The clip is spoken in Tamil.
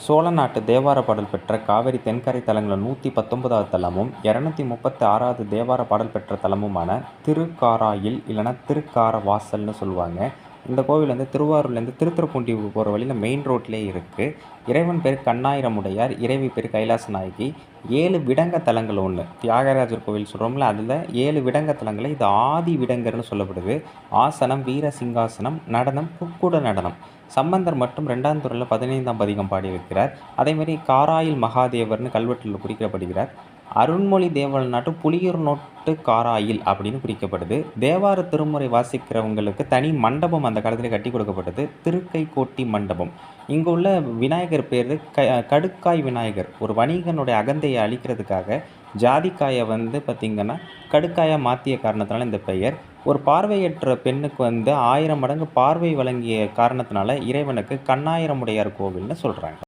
சோழ நாட்டு தேவார பாடல் பெற்ற காவிரி தென்கரை தலங்களில் 119வது தலமும் 236வது தேவார பாடல் பெற்ற தலமுமான திருக்காராயில் இல்லைனா திருக்காரவாசல்னு சொல்லுவாங்க. இந்த கோவில் வந்து திருவாரூர்லேருந்து திருத்துறைப்பூண்டி போகிற வழியில் மெயின் ரோட்லேயே இருக்குது. இறைவன் பேர் கண்ணாயிரமுடையார், இறைவி பேர் கைலாசநாயகி. 7 விடங்க தலங்கள் ஒன்று தியாகராஜர் கோவில் சொல்கிறோம்ல, அதில் 7 விடங்க தலங்களில் இது ஆதி விடங்கர்னு சொல்லப்படுது. ஆசனம், வீர சிங்காசனம், நடனம், குக்குட நடனம். சம்பந்தர் மட்டும் 2ஆம் திருமுறையில் 15ஆம் பதிகம் பாடியிருக்கிறார். அதேமாதிரி காராயில் மகாதேவர்னு கல்வெட்டில் குறிக்கப்படுகிறார். அருண்மொழி தேவல் நாட்டு புலியூர் நோட்டு காராயில் அப்படின்னு குறிக்கப்படுது. தேவார திருமுறை வாசிக்கிறவங்களுக்கு தனி மண்டபம் அந்த காலத்தில் கட்டி கொடுக்கப்பட்டது, திருக்கைக்கோட்டி மண்டபம். இங்கே உள்ள விநாயகர் பேர் கடுக்காய் விநாயகர். ஒரு வணிகனுடைய அகந்தையை அழிக்கிறதுக்காக ஜாதிக்காயை வந்து பார்த்திங்கன்னா கடுக்காயாக மாற்றிய காரணத்தினால இந்த பெயர். ஒரு பார்வையற்ற பெண்ணுக்கு வந்து 1000 மடங்கு பார்வை வழங்கிய காரணத்தினால இறைவனுக்கு கண்ணாயிரமுடையார் கோவில்னு சொல்கிறாங்க.